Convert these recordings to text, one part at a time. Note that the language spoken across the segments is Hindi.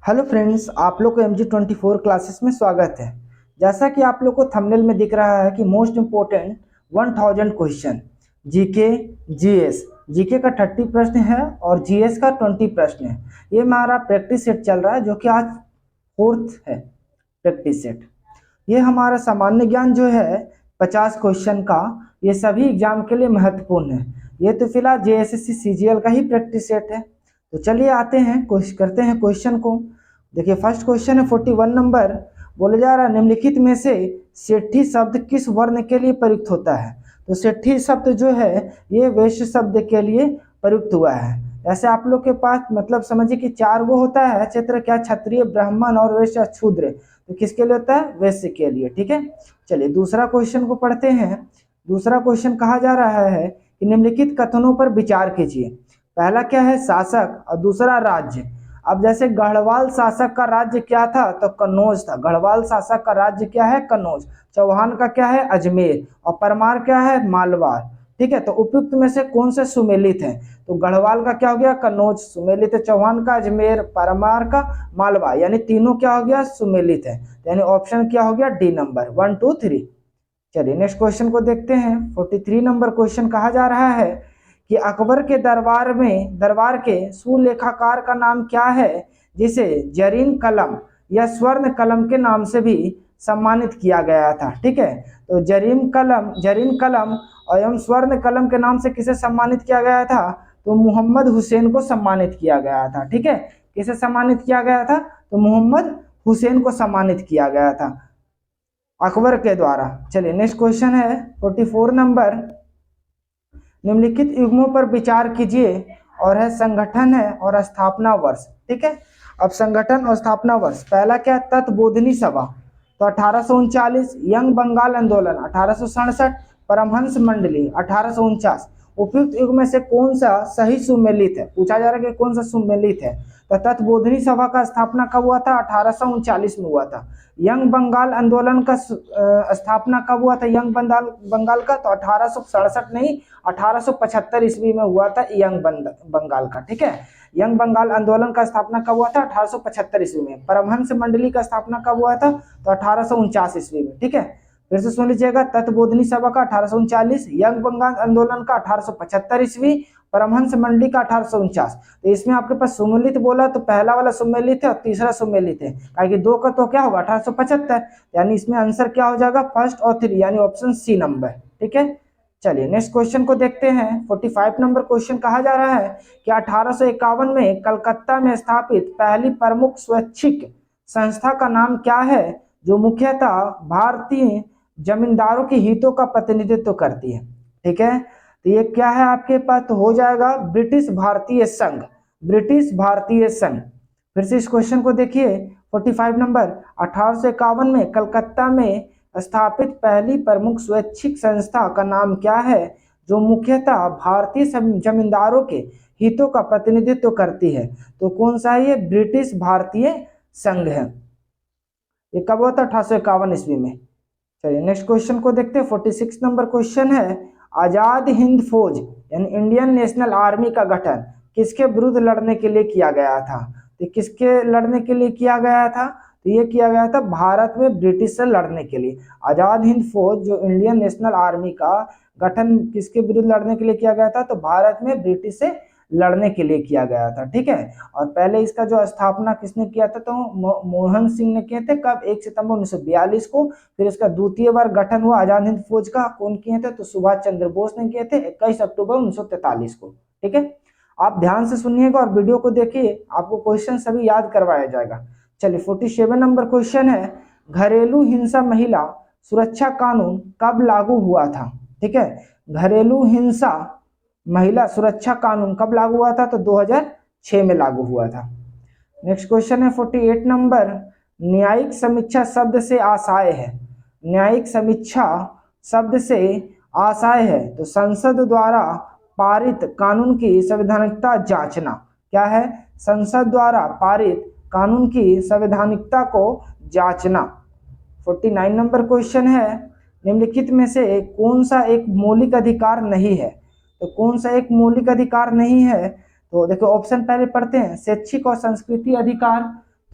हेलो फ्रेंड्स, आप लोग को MG24 क्लासेस में स्वागत है। जैसा कि आप लोग को थंबनेल में दिख रहा है कि most important 1000 question GK GS. GK का 30 प्रश्न है और जीएस का 20 प्रश्न है। ये हमारा प्रैक्टिस सेट चल रहा है जो कि आज फोर्थ है प्रैक्टिस सेट। ये हमारा सामान्य ज्ञान जो है 50 क्वेश्चन का, ये सभी एग्जाम के लिए महत्वपूर्ण है। ये तो फिलहाल जेएसएससी सीजीएल का ही प्रैक्टिस सेट है। तो चलिए आते हैं, कोशिश करते हैं क्वेश्चन को। देखिए फर्स्ट क्वेश्चन है 41 नंबर। बोले जा रहा है निम्नलिखित में से सेठी शब्द किस वर्ण के लिए प्रयुक्त होता है। तो सेठी शब्द जो है ये वैश्य शब्द के लिए प्रयुक्त हुआ है। ऐसे आप लोग के पास मतलब समझिए कि चार वो होता है क्षेत्र, क्या क्षत्रिय, ब्राह्मण और वैश्य शूद्र। तो किसके लिए होता है? वैश्य के लिए। ठीक है, चलिए दूसरा क्वेश्चन को पढ़ते हैं। दूसरा क्वेश्चन कहा जा रहा है कि निम्नलिखित कथनों पर विचार कीजिए। पहला क्या है? शासक, और दूसरा राज्य। अब जैसे गढ़वाल शासक का राज्य क्या था? तो कन्नौज था। गढ़वाल शासक का राज्य क्या है? कन्नौज। चौहान का क्या है? अजमेर। और परमार क्या है? मालवा। ठीक है, तो उपयुक्त में से कौन से सुमेलित है? तो गढ़वाल का क्या हो गया? कन्नौज सुमेलित है। चौहान का अजमेर, परमार का मालवा, यानी तीनों क्या हो गया? सुमेलित है। यानी ऑप्शन क्या हो गया? D number 1 2 3। चलिए नेक्स्ट क्वेश्चन को देखते हैं। 43 नंबर क्वेश्चन कहा जा रहा है कि अकबर के दरबार के सुलेखाकार का नाम क्या है जिसे जरीन कलम या स्वर्ण कलम के नाम से भी सम्मानित किया गया था। ठीक है, तो जरीन कलम और एवं स्वर्ण कलम के नाम से किसे सम्मानित किया गया था? तो मोहम्मद हुसैन को सम्मानित किया गया था। ठीक है, किसे सम्मानित किया गया था? तो मोहम्मद हुसैन को सम्मानित किया गया था अकबर के द्वारा। चलिए नेक्स्ट क्वेश्चन है 44 नंबर। निम्नलिखित युग्मों पर विचार कीजिए और है संगठन है और स्थापना वर्ष। ठीक है, अब संगठन और स्थापना वर्ष। पहला क्या? तत्बोधिनी सभा, तो 1839। यंग बंगाल आंदोलन 1867। परमहंस मंडली 1849। उपयुक्त युग में से कौन सा सही सुमेलित है? पूछा जा रहा है कि कौन सा सुमेलित है। तो तत्बोधिनी सभा का स्थापना कब हुआ था? 1839 में हुआ था। यंग बंगाल आंदोलन का स्थापना कब हुआ था? यंग बंगाल का तो 1867 नहीं, 1875 ईस्वी में हुआ था यंग बंगाल का। ठीक है, यंग बंगाल आंदोलन का स्थापना कब हुआ था? 1875 ईस्वी में। परमहंस मंडली का स्थापना कब हुआ था? तो 1849 ईस्वी में। ठीक है, फिर से सुन लीजिएगा। तत्बोधिनी सभा का 1839, यंग बंगाल आंदोलन का 1875 ईस्वी, परमहंस मंडली का 1849। तो इसमें आपके पास सुमेलित बोला तो पहला वाला सुमेलित है और तीसरा सुमेलित है, क्योंकि दो का तो क्या होगा? 1875, यानी इसमें आंसर क्या हो जाएगा? फर्स्ट और थ्री, यानी ऑप्शन सी नंबर। ठीक है, चलिए नेक्स्ट क्वेश्चन को देखते हैं। 45 नंबर क्वेश्चन कहा जा रहा है कि 1851 में कलकत्ता में स्थापित पहली प्रमुख स्वैच्छिक संस्था का नाम क्या है जो मुख्यतः भारतीय जमींदारों के हितों का प्रतिनिधित्व करती है। ठीक है, तो ये क्या है आपके पास? तो हो जाएगा ब्रिटिश भारतीय संघ। ब्रिटिश भारतीय संघ। फिर से इस क्वेश्चन को देखिए 45 नंबर। 1851 में कलकत्ता में स्थापित पहली प्रमुख स्वैच्छिक संस्था का नाम क्या है जो मुख्यतः भारतीय जमींदारों के हितों का प्रतिनिधित्व करती है? तो कौन सा है ये? ब्रिटिश भारतीय संघ है। ये कब हुआ था? 1851 ईस्वी में। चलिए नेक्स्ट क्वेश्चन को देखते हैं। 46 नंबर क्वेश्चन है आजाद हिंद फौज यानी इंडियन नेशनल आर्मी का गठन किसके विरुद्ध लड़ने के लिए किया गया था? तो किसके लड़ने के लिए किया गया था? तो ये किया गया था भारत में ब्रिटिश से लड़ने के लिए। आजाद हिंद फौज जो इंडियन नेशनल आर्मी का गठन किसके विरुद्ध लड़ने के लिए किया गया था? तो भारत में ब्रिटिश से लड़ने के लिए किया गया था। ठीक है, और पहले इसका जो स्थापना किसने किया था? तो मोहन सिंह ने किए थे। कब? 1 सितंबर 1942 को। फिर इसका द्वितीय बार गठन हुआ आजाद हिंद फौज का, कौन किए थे? तो सुभाष चंद्र बोस ने किए थे 21 अक्टूबर 1943 को। ठीक है, आप ध्यान से सुनिएगा और वीडियो को देखिए, आपको क्वेश्चन सभी याद करवाया जाएगा। चलिए 47 नंबर क्वेश्चन है घरेलू हिंसा महिला सुरक्षा कानून कब लागू हुआ था? ठीक है, घरेलू हिंसा महिला सुरक्षा कानून कब लागू हुआ था? तो 2006 में लागू हुआ था। नेक्स्ट क्वेश्चन है 48 नंबर। न्यायिक समीक्षा शब्द से आशय है। न्यायिक समीक्षा शब्द से आशय है तो संसद द्वारा पारित कानून की संवैधानिकता जांचना। क्या है? संसद द्वारा पारित कानून की संवैधानिकता को जांचना। 49 नंबर क्वेश्चन है निम्नलिखित में से कौन सा एक मौलिक अधिकार नहीं है? तो कौन सा एक मौलिक अधिकार नहीं है? तो देखो ऑप्शन पहले पढ़ते हैं। शैक्षिक और संस्कृति अधिकार,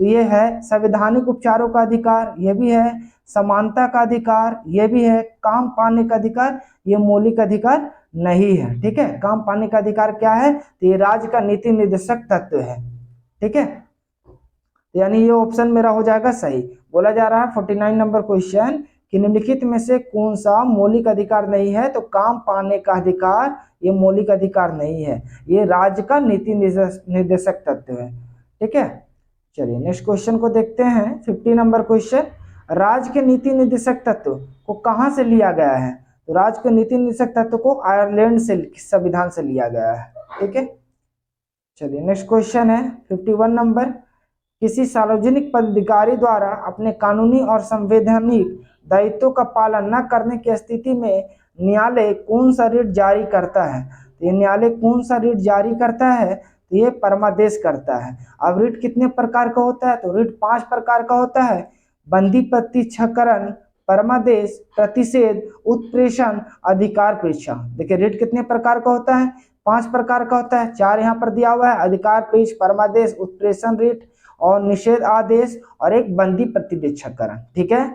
तो ये है संवैधानिक उपचारों का अधिकार, ये भी है समानता का अधिकार, ये भी है काम पाने का अधिकार, ये मौलिक अधिकार नहीं है। ठीक है, काम पाने का अधिकार क्या है, तो ये राज्य का नीति निर्देशक तत्व है। ठीक है, यानी ये ऑप्शन मेरा हो जाएगा सही। बोला जा रहा है 49 नंबर क्वेश्चन कि निम्नलिखित में से कौन सा मौलिक अधिकार नहीं है, तो काम पाने का अधिकार ये मौलिक अधिकार नहीं है, ये राज्य का नीति निर्देशक तत्व है। ठीक है, चलिए नेक्स्ट क्वेश्चन को देखते हैं। 50 नंबर क्वेश्चन, राज्य के नीति निर्देशक तत्व को कहाँ से लिया गया है, तो राज्य के नीति निर्देशक तत्व को आयरलैंड से संविधान से लिया गया है। ठीक है, चलिए नेक्स्ट क्वेश्चन है 51 नंबर, किसी सार्वजनिक पदाधिकारी द्वारा अपने कानूनी और संवैधानिक दायित्वों का पालन न करने की स्थिति में न्यायालय कौन सा रिट जारी करता है, तो ये न्यायालय कौन सा रिट जारी करता है, तो ये परमादेश करता है। अब रिट कितने प्रकार का होता है, तो रिट 5 प्रकार का होता है, बंदी प्रत्यक्षकरण, परमादेश, प्रतिषेध, उत्प्रेषण, अधिकार परीक्षा। देखिए रिट कितने प्रकार का होता है, 5 प्रकार का होता है, 4 यहाँ पर दिया हुआ है, अधिकार परीक्ष, परमादेश, उत्प्रेषण रिट और निषेध आदेश और एक बंदी प्रत्यक्षकरण। ठीक है,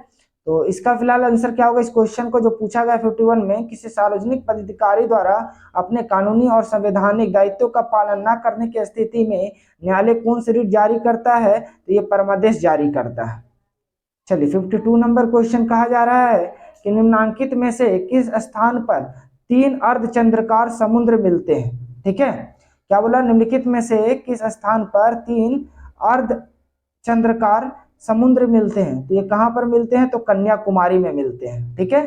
तो इसका फिलहाल आंसर क्या होगा, इस क्वेश्चन को जो पूछा गया 51 में, किसी सार्वजनिक पदाधिकारी द्वारा अपने कानूनी और संवैधानिक दायित्वों का पालन न करने की स्थिति में न्यायालय कौन सी रिट जारी करता है, तो ये परमादेश जारी करता है। चलिए 52 नंबर क्वेश्चन कहा जा रहा है कि निम्नांकित में से किस स्थान पर 3 अर्धचंद्राकार समुद्र मिलते हैं। ठीक है, क्या बोला, निम्नलिखित में से किस स्थान पर 3 अर्धचंद्राकार समुद्र मिलते हैं, तो ये कहां पर मिलते हैं, तो कन्याकुमारी में मिलते हैं। ठीक है,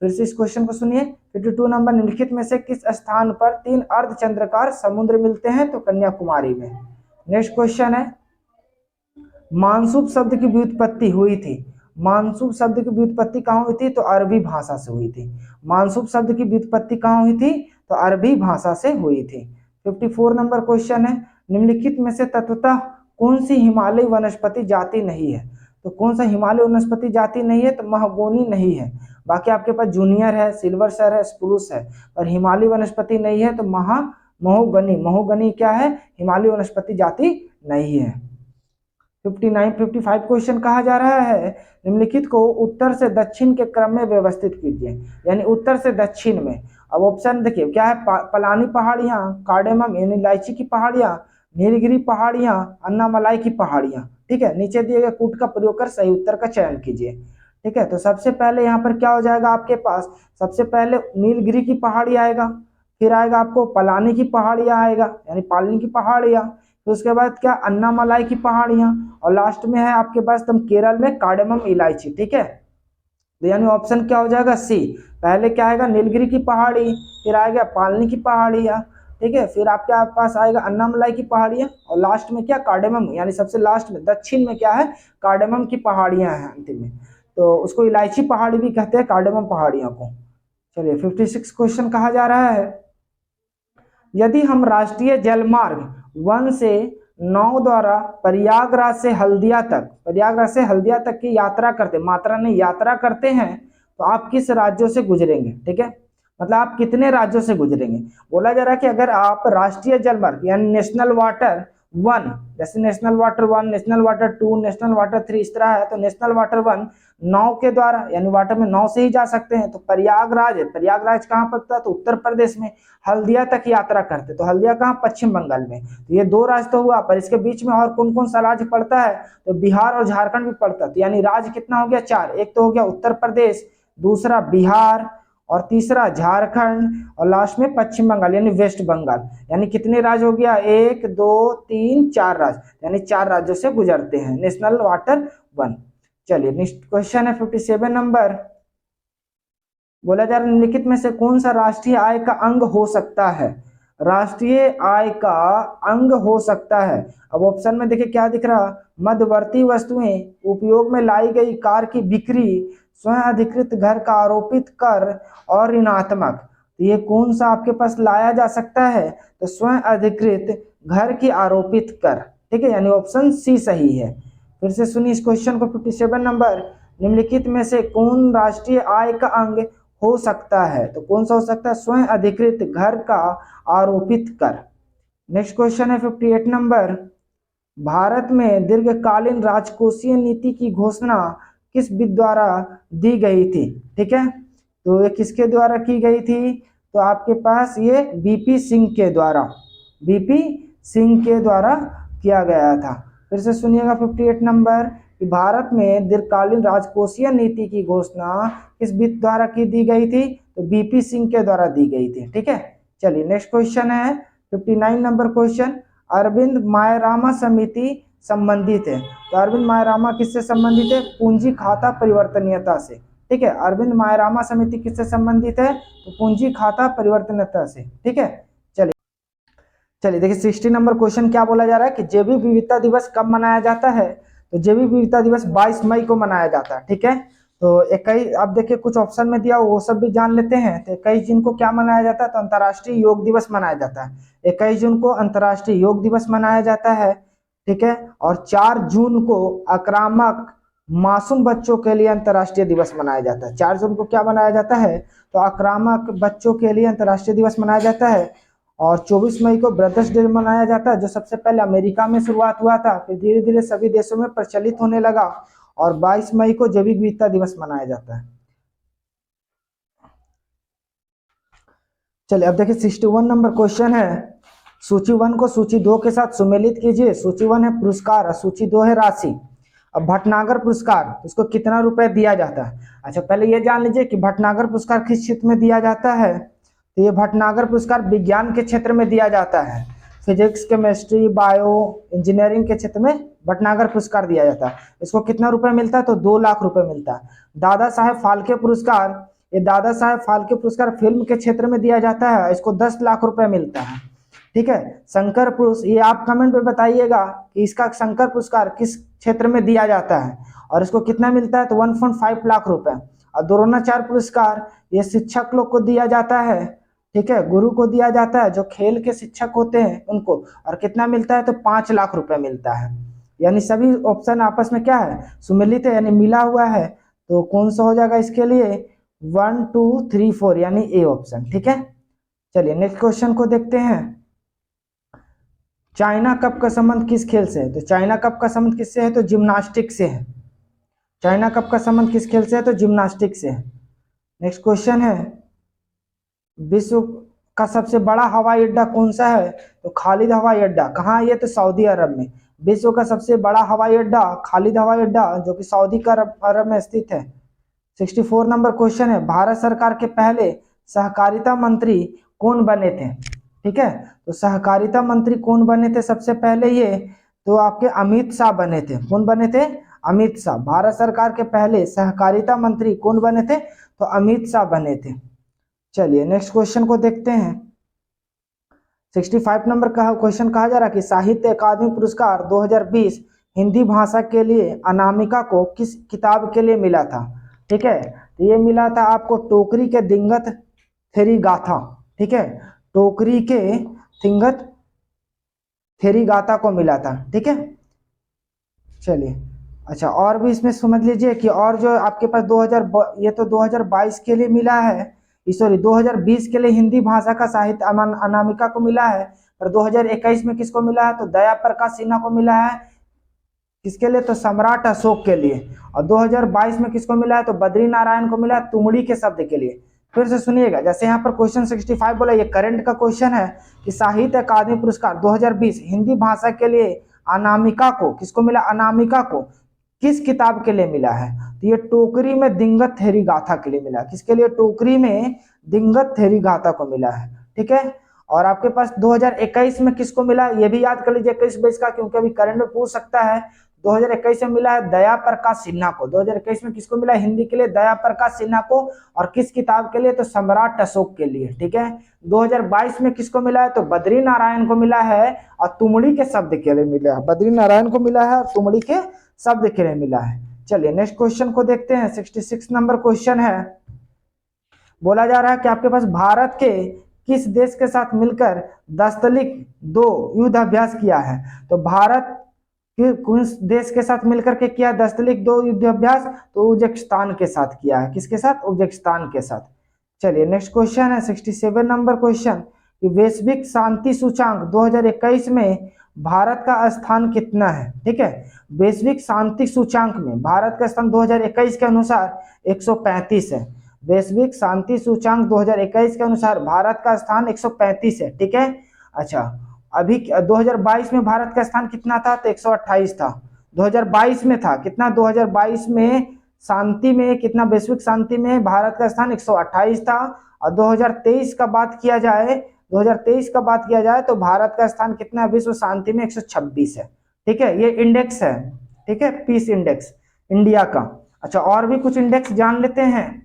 फिर से इस क्वेश्चन को सुनिए। 52 नंबर, निम्नलिखित में से किस स्थान पर 3 अर्धचंद्राकार समुद्र मिलते हैं, तो कन्याकुमारी में। नेक्स्ट क्वेश्चन है, मानसूब शब्द की व्युत्पत्ति हुई थी, मानसूब शब्द की व्युत्पत्ति कहाँ हुई थी, तो अरबी भाषा से हुई थी। मानसूब शब्द की व्युत्पत्ति कहाँ हुई थी, तो अरबी भाषा से हुई थी। 54 नंबर क्वेश्चन है, निम्नलिखित में से तत्वतः कौन सी हिमालयी वनस्पति जाति नहीं है, तो कौन सा हिमालय वनस्पति जाति नहीं है, तो महोगनी नहीं है। बाकी आपके पास जूनियर है, सिल्वर सर है, स्प्रूस है, और हिमालयी वनस्पति नहीं है तो महोगनी, महोगनी क्या है, हिमालयी वनस्पति जाति नहीं है। 55 क्वेश्चन कहा जा रहा है, निम्नलिखित को उत्तर से दक्षिण के क्रम में व्यवस्थित कीजिए, यानी उत्तर से दक्षिण में। अब ऑप्शन देखिए क्या है, पलानी पहाड़ियां, कार्डेमम यानी इलायची की पहाड़ियां, नीलगिरी पहाड़ियां, अन्नामलाई की पहाड़ियां। ठीक है, नीचे दिए गए कूट का प्रयोग कर सही उत्तर का चयन कीजिए। ठीक है, तो सबसे पहले यहाँ पर क्या हो जाएगा आपके पास, सबसे पहले नीलगिरी की पहाड़ी आएगा, फिर आएगा आपको पलानी की पहाड़ियां आएगा, यानी पालनी की पहाड़ियां, तो उसके बाद क्या, अन्नामलाई की पहाड़ियां, और लास्ट में है आपके पास तुम केरल में कार्डेमम इलायची। ठीक है, तो यानी ऑप्शन क्या हो जाएगा, सी। पहले क्या आएगा, नीलगिरी की पहाड़ी, फिर आएगा पालनी की पहाड़ियां, ठीक है, फिर आपके पास आएगा अन्नामलाई की पहाड़ियां, और लास्ट में क्या, कार्डेमम, यानी सबसे लास्ट में दक्षिण में क्या है, कार्डेमम की पहाड़ियां हैं अंतिम में, तो उसको इलायची पहाड़ी भी कहते हैं, कार्डेमम पहाड़ियों को। चलिए 56 क्वेश्चन कहा जा रहा है, यदि हम राष्ट्रीय जलमार्ग 1 से 9 द्वारा प्रयागराज से हल्दिया तक की यात्रा करते, मात्रा नहीं यात्रा करते हैं, तो आप किस राज्यों से गुजरेंगे। ठीक है, मतलब आप कितने राज्यों से गुजरेंगे। बोला जा रहा है कि अगर आप राष्ट्रीय जलमार्ग यानी नेशनल वाटर 1, जैसे national water 1, national water 2, national water 3 इस तरह है, तो नेशनल वाटर 1 नाव के द्वारा, यानी वाटर में नाव से ही जा सकते हैं, तो प्रयागराज है, प्रयागराज कहाँ पड़ता है, तो उत्तर प्रदेश में। हल्दिया तक यात्रा करते, तो हल्दिया कहाँ, पश्चिम बंगाल में। तो ये 2 राज्य तो हुआ, पर इसके बीच में और कौन कौन सा राज्य पड़ता है, तो बिहार और झारखंड भी पड़ता है, तो यानी राज्य कितना हो गया, 4। एक तो हो गया उत्तर प्रदेश, दूसरा बिहार, और तीसरा झारखंड, और लास्ट में पश्चिम बंगाल यानी वेस्ट बंगाल। यानी कितने राज्य हो गया, 1 2 3 4 राज्य, यानी 4 राज्यों से गुजरते हैं नेशनल वाटर 1। चलिए नेक्स्ट क्वेश्चन है 57 नंबर, बोला जा रहा है निम्नलिखित में से कौन सा राष्ट्रीय आय का अंग हो सकता है, राष्ट्रीय आय का अंग हो सकता है। अब ऑप्शन में देखिए क्या दिख रहा, मध्यवर्ती वस्तुएं, उपयोग में लाई गई कार की बिक्री, स्वयं अधिकृत घर का आरोपित कर और ऋणात्मक। तो ये कौन सा आपके पास लाया जा सकता है, तो स्वयं अधिकृत घर की आरोपित कर। ठीक है, यानी ऑप्शन सी सही है। फिर से सुनिए इस क्वेश्चन को 57 नंबर, निम्नलिखित में से कौन राष्ट्रीय आय का अंग हो सकता है, तो कौन सा हो सकता है, स्वयं अधिकृत घर का आरोपित कर। नेक्स्ट क्वेश्चन है 58 नंबर, भारत में दीर्घकालीन राजकोषीय नीति की घोषणा किस वित्त द्वारा दी गई थी? ठीक है, तो ये किसके द्वारा की गई थी? तो आपके पास ये बीपी सिंह के द्वारा, बीपी सिंह के द्वारा किया गया था। फिर से सुनिएगा 58 नंबर कि भारत में दीर्घकालीन राजकोषीय नीति की घोषणा किस वित्त द्वारा की दी गई थी? तो बीपी सिंह के द्वारा दी गई थी। ठीक है, चलिए नेक्स्ट क्वेश्चन है 59 नंबर क्वेश्चन, अरविंद मायरामा समिति संबंधित है। तो अरविंद मायरामा किससे संबंधित है? पूंजी खाता परिवर्तनीयता से। ठीक है, अरविंद मायरामा समिति किससे संबंधित है? तो पूंजी खाता परिवर्तनीयता से। ठीक है, चलिए चलिए देखिए 60 नंबर क्वेश्चन क्या बोला जा रहा है कि जैविक विविधता दिवस कब मनाया जाता है? तो जैविक विविधता दिवस 22 मई को मनाया जाता है। ठीक है, तो 21, अब देखिए कुछ ऑप्शन में दिया वो सब भी जान लेते हैं। तो 21 जून को क्या मनाया जाता है? तो अंतर्राष्ट्रीय योग दिवस मनाया जाता है। 21 जून को अंतर्राष्ट्रीय योग दिवस मनाया जाता है। ठीक है, और 4 जून को आक्रामक मासूम बच्चों के लिए अंतर्राष्ट्रीय दिवस मनाया जाता है। 4 जून को क्या मनाया जाता है? तो आक्रामक बच्चों के लिए अंतर्राष्ट्रीय दिवस मनाया जाता है। और 24 मई को ब्रदर्स डे मनाया जाता है, जो सबसे पहले अमेरिका में शुरुआत हुआ था, फिर धीरे धीरे सभी देशों में प्रचलित होने लगा। और 22 मई को जैविक विविधता दिवस मनाया जाता है। चलिए अब देखिए 61 नंबर क्वेश्चन है, सूची 1 को सूची 2 के साथ सुमेलित कीजिए। सूची 1 है पुरस्कार और सूची 2 है राशि। अब भटनागर पुरस्कार, इसको कितना रुपए दिया जाता है? अच्छा, पहले ये जान लीजिए कि भटनागर पुरस्कार किस क्षेत्र में दिया जाता है। तो ये भटनागर पुरस्कार विज्ञान के क्षेत्र में दिया जाता है। फिजिक्स, केमिस्ट्री, बायो, इंजीनियरिंग के क्षेत्र में भटनागर पुरस्कार दिया जाता है। इसको कितना रुपए मिलता है? तो 2 लाख रुपए मिलता है। दादा साहेब फाल्के पुरस्कार, ये दादा साहेब फाल्के पुरस्कार फिल्म के क्षेत्र में दिया जाता है, इसको 10 लाख रुपए मिलता है। ठीक है, शंकर पुरस्कार, ये आप कमेंट में बताइएगा कि इसका शंकर पुरस्कार किस क्षेत्र में दिया जाता है और इसको कितना मिलता है? तो 1.5 लाख रुपए। और द्रोणाचार्य पुरस्कार ये शिक्षक लोग को दिया जाता है। ठीक है, गुरु को दिया जाता है, जो खेल के शिक्षक होते हैं उनको, और कितना मिलता है? तो 5 लाख रुपए मिलता है। यानी सभी ऑप्शन आपस में क्या है? सुमेलित है, यानी मिला हुआ है। तो कौन सा हो जाएगा इसके लिए? 1 2 3 4, यानी ए ऑप्शन। ठीक है, चलिए नेक्स्ट क्वेश्चन को देखते हैं। चाइना कप का संबंध किस खेल से है? तो चाइना कप का संबंध किससे है? तो जिम्नास्टिक से है। चाइना कप का संबंध किस खेल से है? तो जिम्नास्टिक से है। नेक्स्ट क्वेश्चन है, विश्व का सबसे बड़ा हवाई अड्डा कौन सा है? तो खालिद हवाई अड्डा। कहाँ है ये? तो सऊदी अरब में। विश्व का सबसे बड़ा हवाई अड्डा खालिद हवाई अड्डा, जो कि सऊदी अरब में स्थित है। 64 नंबर क्वेश्चन है, भारत सरकार के पहले सहकारिता मंत्री कौन बने थे? ठीक है, तो सहकारिता मंत्री कौन बने थे सबसे पहले? ये तो आपके अमित शाह बने थे। कौन बने थे? अमित शाह। भारत सरकार के पहले सहकारिता मंत्री कौन बने थे? तो अमित शाह बने थे। चलिए नेक्स्ट क्वेश्चन को देखते हैं। 65 नंबर का क्वेश्चन कहा जा रहा है कि साहित्य अकादमी पुरस्कार 2020 हिंदी भाषा के लिए अनामिका को किस किताब के लिए मिला था? ठीक है, तो ये मिला था आपको टोकरी के दिंगत थेरी गाथा। ठीक है, टोकरी के दिंगत थेरी गाथा को मिला था। ठीक है, चलिए अच्छा, और भी इसमें समझ लीजिए कि और जो आपके पास 2000, ये तो 2022 के लिए मिला है, सॉरी 2020 के लिए हिंदी भाषा का साहित्य अनामिका को मिला है। और 2021 में किसको मिला है? तो दया प्रकाश सिन्हा को मिला है। किसके लिए? तो सम्राट अशोक के लिए। और 2022 में किसको मिला है? तो बद्री नारायण को मिला है, तुमड़ी के शब्द के लिए। फिर से सुनिएगा, जैसे यहाँ पर क्वेश्चन 65 बोला, ये करंट का क्वेश्चन है कि साहित्य अकादमी पुरस्कार 2020 हिंदी भाषा के लिए अनामिका को, किसको मिला? अनामिका को किस किताब के लिए मिला है? तो ये टोकरी में दिंगत थेरी गाथा के लिए मिला। किसके लिए? टोकरी में दिंगत थेरी गाथा को मिला है। ठीक है, और आपके पास 2021 में किसको मिला? ये भी याद कर लीजिए 21 बेस का, क्योंकि अभी करंट में पूछ सकता है। 2021 में मिला है दया प्रकाश सिन्हा को। 2021 में किसको मिला? हिंदी के लिए दया प्रकाश सिन्हा को। और किस किताब के लिए? तो सम्राट अशोक के लिए। ठीक है, 2022 में किसको मिला है? तो बद्री नारायण को मिला है और तुमड़ी के शब्द के लिए मिला है। बद्री नारायण को मिला है और तुमड़ी के शब्द के लिए मिला है। चलिए नेक्स्ट क्वेश्चन को देखते हैं। 66 नंबर क्वेश्चन है, बोला जा रहा है कि आपके पास भारत के किस देश के साथ मिलकर दस्तलिक 2 युद्ध अभ्यास किया है? तो भारत किस देश के साथ मिलकर के किया दस्तलिक 2 युद्ध अभ्यास? तो उज्बेकिस्तान के साथ किया है। किसके साथ? उज्बेकिस्तान के साथ। चलिए नेक्स्ट क्वेश्चन है 67 नंबर क्वेश्चन कि वैश्विक शांति सूचांक 2021 में भारत का स्थान कितना है, ठीक है। वैश्विक शांति सूचांक में भारत का स्थान 2021 के अनुसार 135 है। वैश्विक शांति सूचांक 2021 के अनुसार भारत का स्थान 135 है, ठीक है। अच्छा, अभी 2022 में भारत का स्थान कितना था, तो 128 था। 2022 में था कितना, 2022 में शांति में कितना, वैश्विक शांति में भारत का स्थान 128 था। और 2023 का बात किया जाए, 2023 का बात किया जाए तो भारत का स्थान कितना है विश्व शांति में, 126 है, ठीक है। ये इंडेक्स है, ठीक है, पीस इंडेक्स इंडिया का। अच्छा, और भी कुछ इंडेक्स जान लेते हैं।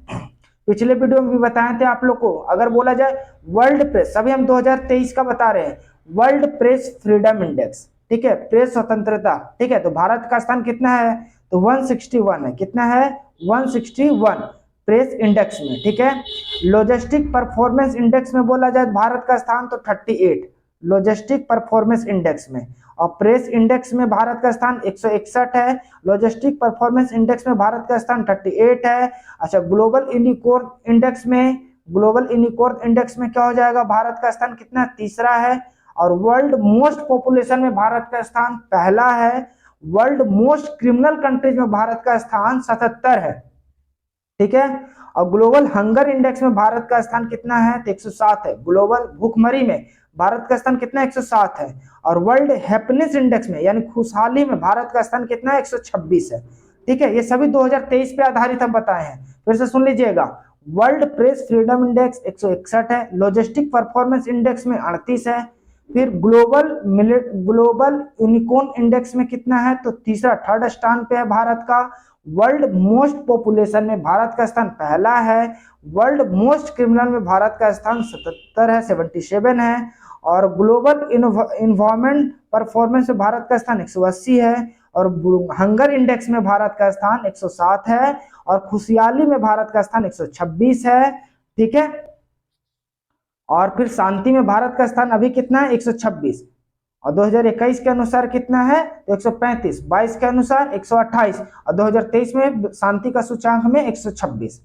पिछले वीडियो में भी बताए थे आप लोग को। अगर बोला जाए वर्ल्ड प्रेस, अभी हम 2023 का बता रहे हैं, वर्ल्ड प्रेस फ्रीडम इंडेक्स, ठीक है, प्रेस स्वतंत्रता, ठीक है, तो भारत का स्थान कितना है, तो 161 है। कितना है, 161 प्रेस इंडेक्स में, ठीक है। लॉजिस्टिक परफॉर्मेंस इंडेक्स में बोला जाए भारत का स्थान तो 38 लॉजिस्टिक परफॉर्मेंस इंडेक्स में। और प्रेस इंडेक्स में भारत का स्थान 161 है। लॉजिस्टिक परफॉर्मेंस इंडेक्स में भारत का स्थान 38 है। अच्छा, ग्लोबल यूनिकोर्न इंडेक्स में, ग्लोबल यूनिकोर्न इंडेक्स में क्या हो जाएगा, भारत का स्थान कितना, तीसरा है। और वर्ल्ड मोस्ट पॉपुलेशन में भारत का स्थान पहला है। वर्ल्ड मोस्ट क्रिमिनल कंट्रीज में भारत का स्थान 77 है, ठीक है। और ग्लोबल हंगर इंडेक्स में भारत का स्थान कितना है, तो 107 है। ग्लोबल भूखमरी में भारत का स्थान कितना, 107 है। और वर्ल्ड हैप्पीनेस इंडेक्स में यानी खुशहाली में भारत का स्थान कितना है, 126 है, ठीक है। ये सभी 2023 पे आधारित हम बताए हैं। फिर से सुन लीजिएगा, वर्ल्ड प्रेस फ्रीडम इंडेक्स 161 है। लॉजिस्टिक परफॉर्मेंस इंडेक्स में 38 है। फिर ग्लोबल यूनिकॉर्न इंडेक्स में कितना है, तो तीसरा, थर्ड स्थान पे है भारत का। वर्ल्ड मोस्ट पॉपुलेशन में भारत का स्थान पहला है। वर्ल्ड मोस्ट क्रिमिनल में भारत का स्थान 77 है, 77 है। और ग्लोबल इन्वायरमेंट परफॉर्मेंस में भारत का स्थान 180 है। और हंगर इंडेक्स में भारत का स्थान 107 है। और खुशहाली में भारत का स्थान 126 है, ठीक है। और फिर शांति में भारत का स्थान अभी कितना है, 126। और 2021 के अनुसार कितना है, तो 135। 22 के अनुसार 128। और 2023 में शांति का सूचांक में 126।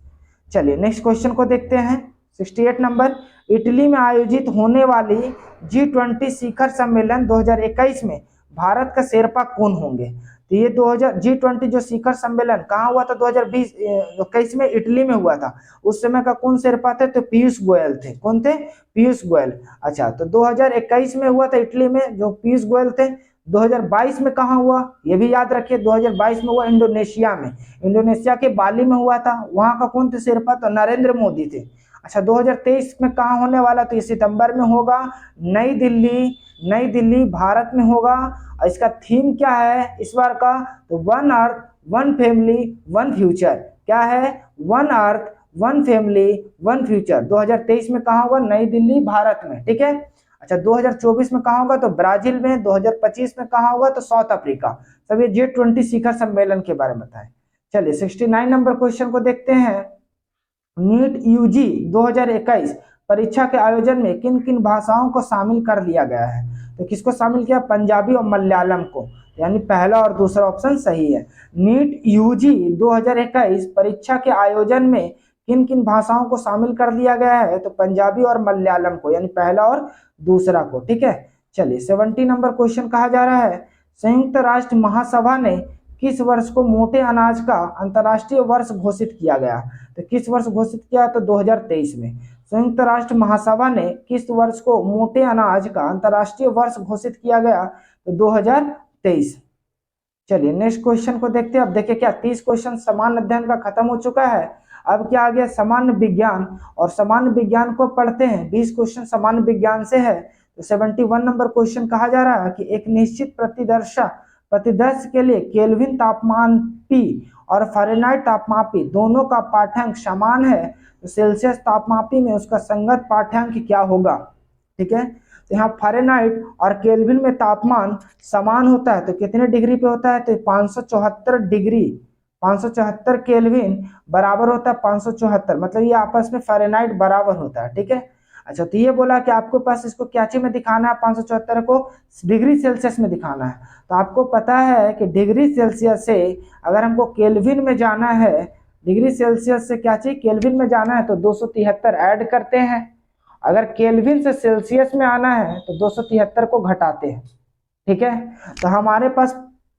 चलिए नेक्स्ट क्वेश्चन को देखते हैं। 68 नंबर, इटली में आयोजित होने वाली G20 शिखर सम्मेलन 2021 में भारत का शेरपा कौन होंगे। तो ये 2000 G20 जो शिखर सम्मेलन कहाँ हुआ था, 2021 में इटली में हुआ था। उस समय का कौन शेरपा थे, तो पीयूष गोयल थे। कौन थे, पीयूष गोयल। अच्छा, तो 2021 में हुआ था इटली में, जो पीयूष गोयल थे। 2022 में कहाँ हुआ, ये भी याद रखिए, 2022 में हुआ इंडोनेशिया में। इंडोनेशिया के बाली में हुआ था। वहां का कौन थे शेरपा, तो नरेंद्र मोदी थे। अच्छा, 2023 में कहाँ होने वाला, तो ये सितंबर में होगा, नई दिल्ली, नई दिल्ली भारत में होगा। और इसका थीम क्या है इस बार का, तो one earth one family one future. क्या है, one earth one family one future. 2023 में कहाँ होगा, नई दिल्ली भारत में, ठीक है। अच्छा, 2024 में कहाँ होगा, तो ब्राजील में। 2025 में कहाँ होगा, तो साउथ अफ्रीका। सब ये G20 शिखर सम्मेलन के बारे में बताएं। चलिए 69 नंबर क्वेश्चन को देखते हैं। नीट यूजी 2021 परीक्षा के आयोजन में किन किन भाषाओं को शामिल कर लिया गया है। तो किसको शामिल किया, पंजाबी और मलयालम को, यानी पहला और दूसरा ऑप्शन सही है। नीट यूजी 2021 परीक्षा के आयोजन में किन किन भाषाओं को शामिल कर लिया गया है, तो पंजाबी और मलयालम को, यानी पहला और दूसरा को, ठीक है। चलिए 70 नंबर क्वेश्चन कहा जा रहा है, संयुक्त राष्ट्र महासभा ने किस वर्ष को मोटे अनाज का अंतर्राष्ट्रीय वर्ष घोषित किया गया। तो किस वर्ष घोषित किया, तो 2023 में। संयुक्त राष्ट्र महासभा ने किस वर्ष को मोटे अनाज का अंतर्राष्ट्रीय वर्ष घोषित किया गया, तो 2023। चलिए नेक्स्ट क्वेश्चन को देखते हैं। अब देखिए क्या 30 क्वेश्चन सामान्य अध्ययन का खत्म हो चुका है। अब क्या आ गया, सामान्य विज्ञान। और सामान्य विज्ञान को पढ़ते हैं, 20 क्वेश्चन सामान्य विज्ञान से है। तो 71 नंबर क्वेश्चन कहा जा रहा है कि एक निश्चित प्रतिदर्श के लिए केल्विन तापमान P और फ़ारेनहाइट तापमान P दोनों का पाठ्यांक समान है, तो सेल्सियस तापमापी में उसका संगत पाठ्यांक क्या होगा, ठीक है। तो यहाँ फ़ारेनहाइट और केल्विन में तापमान समान होता है, तो कितने डिग्री पे होता है, तो 574 डिग्री, 574 केल्विन बराबर होता है 574, मतलब ये आपस में फ़ारेनहाइट बराबर होता है, ठीक है। अच्छा, तो ये बोला कि आपको पास इसको क्या चीज में दिखाना है, 574 को डिग्री सेल्सियस में दिखाना है। तो आपको पता है कि डिग्री सेल्सियस से अगर हमको केल्विन में जाना है, डिग्री सेल्सियस से क्या चाहिए, केल्विन में जाना है, तो 273 ऐड करते हैं। अगर केल्विन से सेल्सियस में आना है तो 273 को घटाते हैं, ठीक है, तो हमारे पास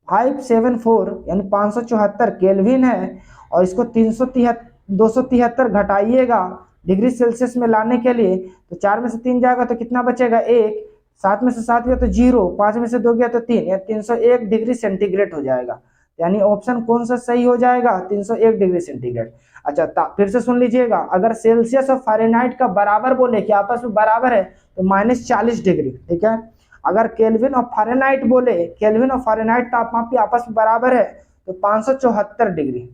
574 यानी 574 केल्विन है, और इसको 273 घटाइएगा डिग्री सेल्सियस में लाने के लिए, तो 4 में से 3 जाएगा तो कितना बचेगा 1, 7 में से 7 गया तो 0, 5 में से 2 गया तो 3, या 301 डिग्री सेंटीग्रेड हो जाएगा। यानी ऑप्शन कौन सा सही हो जाएगा, 301 डिग्री सेंटीग्रेड। अच्छा, फिर से सुन लीजिएगा, अगर सेल्सियस और फ़ारेनहाइट का बराबर बोले कि आपस में बराबर है तो -40 डिग्री, ठीक है। अगर केल्विन और फ़ारेनहाइट बोले, केल्विन और फ़ारेनहाइट तापमान की आपस में बराबर है तो 574 डिग्री,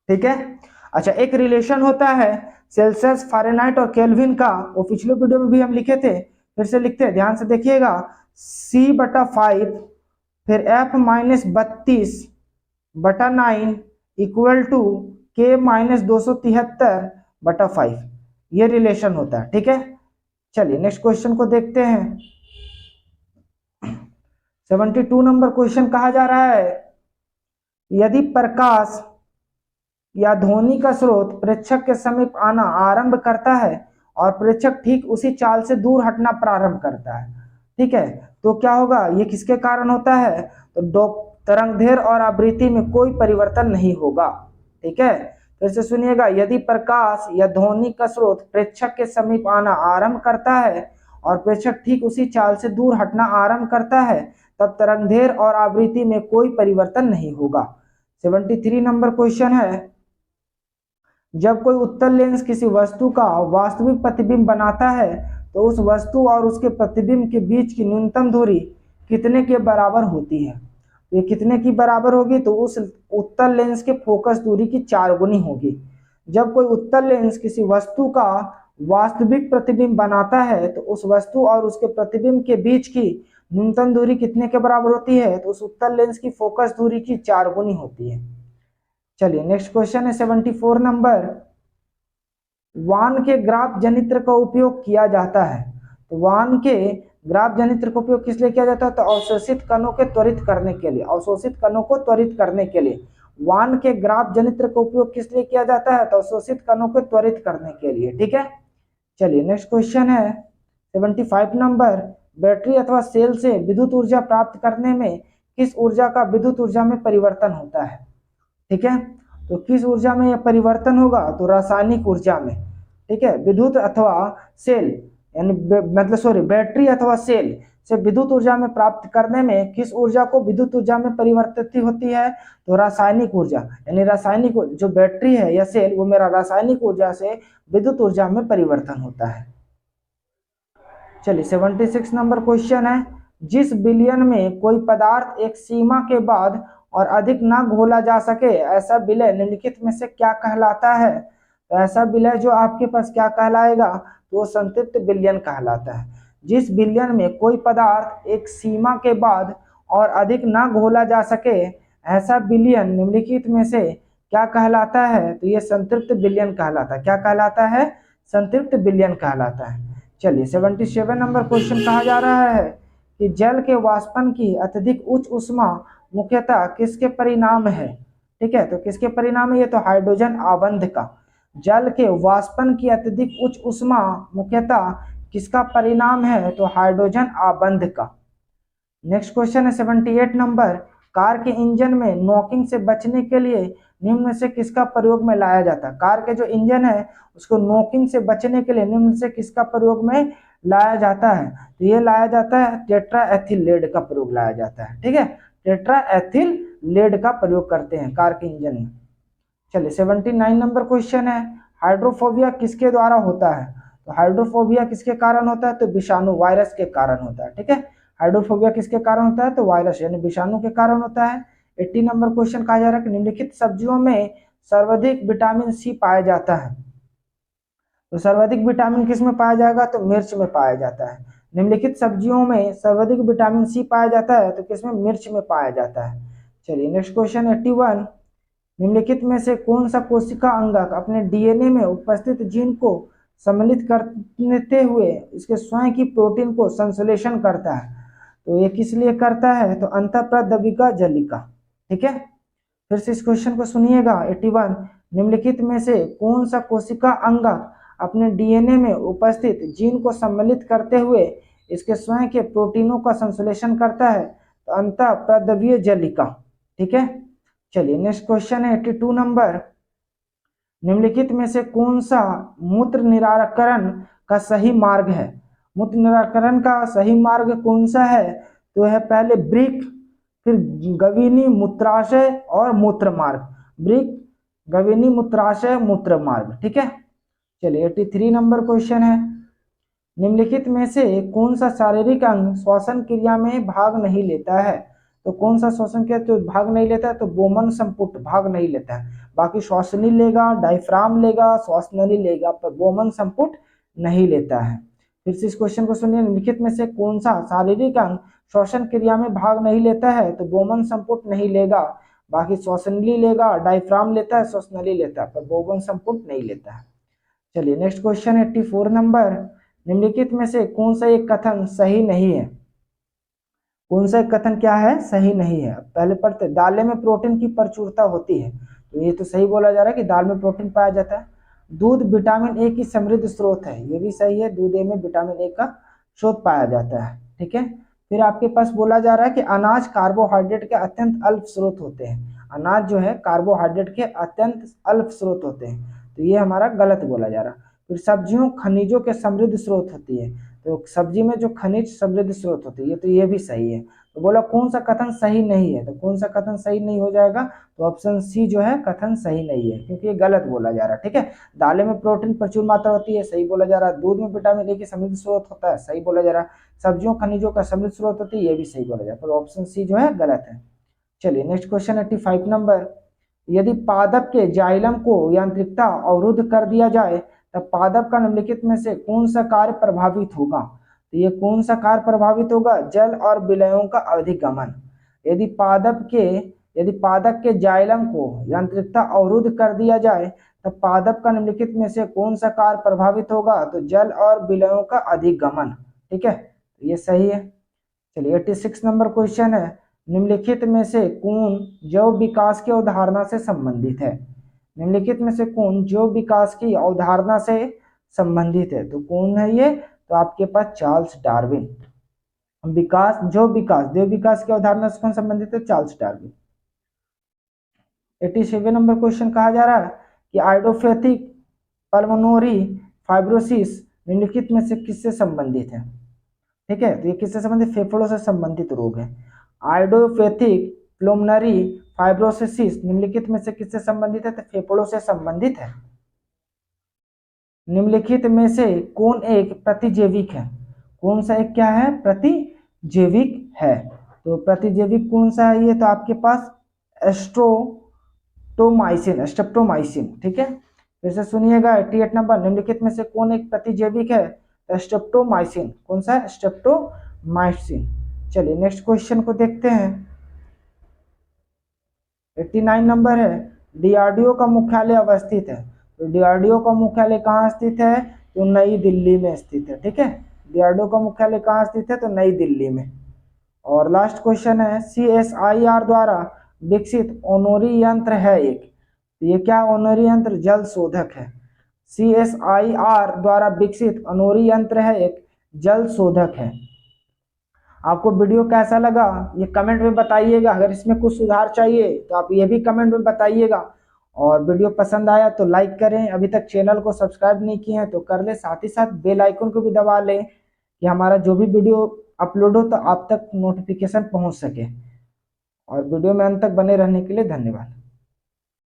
ठीक है। अच्छा, एक रिलेशन होता है सेल्सियस, फ़ारेनहाइट और केल्विन का, वो पिछले वीडियो में भी हम लिखे थे, फिर से लिखते हैं, ध्यान से देखिएगा। C/5 फिर F-32/9 इक्वल टू K-273/5, ये रिलेशन होता है, ठीक है। चलिए नेक्स्ट क्वेश्चन को देखते हैं। 72 नंबर क्वेश्चन कहा जा रहा है, यदि प्रकाश या ध्वनि का स्रोत प्रेक्षक के समीप आना आरंभ करता है और प्रेक्षक ठीक उसी चाल से दूर हटना प्रारंभ करता है, ठीक है, तो क्या होगा, ये किसके कारण होता है, तो तरंगदैर्घ्य और आवृत्ति में कोई परिवर्तन नहीं होगा, ठीक है। फिर से सुनिएगा, यदि प्रकाश या ध्वनि का स्रोत प्रेक्षक के समीप आना आरंभ करता है और प्रेक्षक ठीक उसी चाल से दूर हटना आरंभ करता है, तब तरंगदैर्घ्य और आवृत्ति में कोई परिवर्तन नहीं होगा। 73 नंबर क्वेश्चन है, जब कोई उत्तल लेंस किसी वस्तु का वास्तविक प्रतिबिंब बनाता है तो उस वस्तु और उसके प्रतिबिंब के बीच की न्यूनतम दूरी कितने के बराबर होती है। ये कितने की बराबर होगी, तो उस उत्तल लेंस के फोकस दूरी की 4 गुनी होगी। जब कोई उत्तल लेंस किसी वस्तु का वास्तविक प्रतिबिंब बनाता है तो उस वस्तु और उसके प्रतिबिंब के बीच की न्यूनतम दूरी कितने के बराबर होती है, तो उस उत्तल लेंस की फोकस दूरी की 4 गुनी होती है। चलिए नेक्स्ट क्वेश्चन है 74 नंबर, वान के ग्राफ जनित्र का उपयोग किया जाता है, तो वान के ग्राफ जनित्र का उपयोग किस लिए किया जाता है, तो अवशोषित कणों के त्वरित करने के लिए, अवशोषित कणों को त्वरित करने के लिए वान के ग्राफ जनित्र का उपयोग किस लिए किया जाता है, तो अवशोषित कणों को त्वरित करने के लिए, ठीक है। चलिए नेक्स्ट क्वेश्चन है 75 नंबर, बैटरी अथवा सेल से विद्युत ऊर्जा प्राप्त करने में किस ऊर्जा का विद्युत ऊर्जा में परिवर्तन होता है, ठीक है। तो किस ऊर्जा में यह परिवर्तन होगा, तो रासायनिक ऊर्जा में, ठीक है। विद्युत अथवा सेल यानी बैटरी अथवा सेल से विद्युत ऊर्जा में प्राप्त करने में किस ऊर्जा को विद्युत ऊर्जा में परिवर्तित होती है, तो रासायनिक ऊर्जा, यानी रासायनिक जो बैटरी है या सेल वो मेरा रासायनिक ऊर्जा से विद्युत ऊर्जा में परिवर्तन होता है। चलिए 76 नंबर क्वेश्चन है, जिस विलयन में कोई पदार्थ एक सीमा के बाद और अधिक न घोला जा सके, ऐसा विलय निम्नलिखित में से क्या कहलाता है, तो ऐसा विलय जो आपके पास क्या कहलाएगा, तो वो संतृप्त विलयन कहलाता है। जिस विलयन में कोई पदार्थ एक सीमा के बाद और अधिक न घोला जा सके, ऐसा विलयन निम्नलिखित में से क्या कहलाता है, तो ये संतृप्त विलयन कहलाता है। क्या कहलाता है, संतृप्त विलयन कहलाता है। चलिए 77 नंबर क्वेश्चन कहा जा रहा है कि जल के वाष्पन की अत्यधिक उच्च ऊष्मा मुख्यतः किसके परिणाम है, ठीक है। तो किसके परिणाम है ये, तो हाइड्रोजन आबंध का। जल के वाष्पन की अत्यधिक उच्च ऊष्मा मुख्यतः किसका परिणाम है, तो हाइड्रोजन आबंध का। नेक्स्ट क्वेश्चन है 78 नंबर, कार के इंजन में नॉकिंग से बचने के लिए निम्न में से किसका प्रयोग में लाया जाता है। कार के जो इंजन है उसको नॉकिंग से बचने के लिए निम्न से किसका प्रयोग में लाया जाता है, तो ये लाया जाता है टेट्रा एथिल लेड का प्रयोग लाया जाता है, ठीक है। टेट्रा एथिल लेड का प्रयोग करते हैं कार के इंजन में। चलिए 79 नंबर क्वेश्चन है, हाइड्रोफोबिया किसके द्वारा होता है, तो हाइड्रोफोबिया किसके कारण होता है, तो विषाणु वायरस के कारण होता है, ठीक है। हाइड्रोफोबिया किसके कारण होता है, तो वायरस यानी विषाणु के कारण होता है। 80 नंबर क्वेश्चन कहा जा रहा है कि निम्नलिखित सब्जियों में सर्वाधिक विटामिन सी पाया जाता है, तो सर्वाधिक विटामिन किस में पाया जाएगा, तो मिर्च में पाया जाता है। निम्नलिखित सब्जियों में सर्वाधिक विटामिन सी पाया जाता है, तो किसमें, मिर्च में पाया जाता है। चलिए नेक्स्ट क्वेश्चन 81, निम्नलिखित में से कौन सा कोशिका अंगक अपने डीएनए में उपस्थित जीन को सम्मिलित करते हुए इसके स्वयं की प्रोटीन को संश्लेषण करता है, तो ये किस लिए करता है, तो अंतःप्रद्रविका जलिका, ठीक है। फिर से इस क्वेश्चन को सुनिएगा 81, निम्नलिखित में से कौन सा कोशिका अंगक अपने डीएनए में उपस्थित जीन को सम्मिलित करते हुए इसके स्वयं के प्रोटीनों का संश्लेषण करता है, तो अंतः प्रद्रव्य जलिका। ठीक है, चलिए नेक्स्ट क्वेश्चन है 82 नंबर। निम्नलिखित में से कौन सा मूत्र निराकरण का सही मार्ग है? मूत्र निराकरण का सही मार्ग कौन सा है? तो है पहले ब्रिक, फिर गवीनी मूत्राशय और मूत्र मार्ग। ब्रिक, गवीनी मूत्राशय, मूत्र मार्ग। ठीक है, चलिए 83 नंबर क्वेश्चन है। निम्नलिखित में से कौन सा शारीरिक अंग श्वसन क्रिया में भाग नहीं लेता है? तो कौन सा श्वसन क्रिया तो भाग नहीं लेता है? तो बोमन संपुट भाग नहीं लेता है। बाकी श्वासनी लेगा, डायफ्राम लेगा, श्वासनली लेगा, पर बोमन संपुट नहीं लेता है। फिर से इस क्वेश्चन को सुनिए। निम्नलिखित में से कौन सा शारीरिक अंग श्वसन क्रिया में भाग नहीं लेता है? तो बोमन संपुट नहीं लेगा, बाकी श्वासनली लेगा, डायफ्राम लेता है, श्वासनली लेता है, पर बोमन संपुट नहीं लेता है। चलिए नेक्स्ट क्वेश्चन 84 नंबर। निम्नलिखित में से कौन सा एक कथन सही नहीं है? कौन सा एक कथन क्या है? सही नहीं है। पहले पढ़ते, दालें में प्रोटीन की प्रचुरता होती है, तो ये तो सही बोला जा रहा है कि दाल में प्रोटीन पाया जाता है। दूध विटामिन ए की समृद्ध स्रोत है, ये भी सही है, दूध ए में विटामिन ए का स्रोत पाया जाता है। ठीक है, फिर आपके पास बोला जा रहा है कि अनाज कार्बोहाइड्रेट के अत्यंत अल्प स्रोत होते हैं। अनाज जो है कार्बोहाइड्रेट के अत्यंत अल्प स्रोत होते हैं, तो ये हमारा गलत बोला जा रहा है। फिर सब्जियों खनिजों के समृद्ध स्रोत होती है, तो सब्जी में जो खनिज समृद्ध स्रोत होती है, तो ये भी सही है। तो बोला कौन सा कथन सही नहीं है? तो कौन सा कथन सही नहीं हो जाएगा? तो ऑप्शन सी जो है कथन सही नहीं है, क्योंकि ये गलत बोला जा रहा है। ठीक है, दालें में प्रोटीन प्रचुर मात्रा होती है, सही बोला जा रहा है। दूध में विटामिन ए की समृद्ध स्रोत होता है, सही बोला जा रहा है। सब्जियों खनिजों का समृद्ध स्रोत होती है, ये भी सही बोला जा रहा है, पर ऑप्शन सी जो है गलत है। चलिए नेक्स्ट क्वेश्चन 85 नंबर। यदि पादप के जाइलम को यांत्रिकता अवरुद्ध कर दिया जाए, तब पादप का निम्नलिखित में से कौन सा कार्य प्रभावित होगा? तो ये कौन सा कार्य प्रभावित होगा? जल और विलयों का अधिगमन। यदि पादप के जाइलम को यांत्रिकता अवरुद्ध कर दिया जाए, तब पादप का निम्नलिखित में से कौन सा कार्य प्रभावित होगा? तो जल और विलयों का अधिगमन। ठीक है, ये सही है। चलिए 86 नंबर क्वेश्चन है। निम्नलिखित में से कौन जैव विकास की अवधारणा से संबंधित है? निम्नलिखित में से कौन जैव विकास की अवधारणा से संबंधित है? तो कौन है ये? तो आपके पास चार्ल्स डार्विन। देव विकास की अवधारणा से कौन संबंधित है? Charles Darwin. 87 नंबर क्वेश्चन कहा जा रहा है कि आइडियोपैथिक पल्मोनरी फाइब्रोसिस निम्नलिखित में से किससे संबंधित है? ठीक है, तो ये किससे संबंधित? फेफड़ों से संबंधित रोग है। आइडियोपैथिक प्लुमनरी फाइब्रोसिस निम्नलिखित में से किससे संबंधित है? तो फेफड़ों से संबंधित है। निम्नलिखित में से कौन एक प्रतिजैविक है? कौन सा एक क्या है? प्रतिजैविक है। तो प्रतिजैविक कौन सा है ये? तो आपके पास स्ट्रेप्टोमाइसिन। ठीक है, फिर से सुनिएगा 88 नंबर। निम्नलिखित में से कौन एक प्रतिजैविक है? स्ट्रेप्टोमाइसिन। कौन सा है? स्ट्रेप्टोमाइसिन। चलिए नेक्स्ट क्वेश्चन को देखते हैं। 89 नंबर है। डीआरडीओ का मुख्यालय अवस्थित है, तो डीआरडीओ का मुख्यालय कहाँ स्थित है? तो नई दिल्ली में स्थित है। ठीक है, डीआरडीओ का मुख्यालय कहाँ स्थित है? तो नई दिल्ली में। और लास्ट क्वेश्चन है, सीएसआईआर द्वारा विकसित ओनोरी यंत्र है एक, तो ये क्या ओनोरी यंत्र? जल शोधक है। सीएसआईआर द्वारा विकसित ओनोरी यंत्र है एक, जल शोधक है। आपको वीडियो कैसा लगा ये कमेंट में बताइएगा। अगर इसमें कुछ सुधार चाहिए तो आप ये भी कमेंट में बताइएगा। और वीडियो पसंद आया तो लाइक करें। अभी तक चैनल को सब्सक्राइब नहीं किए हैं तो कर ले, साथ ही साथ बेल आइकन को भी दबा लें कि हमारा जो भी वीडियो अपलोड हो तो आप तक नोटिफिकेशन पहुंच सके। और वीडियो में अंत तक बने रहने के लिए धन्यवाद।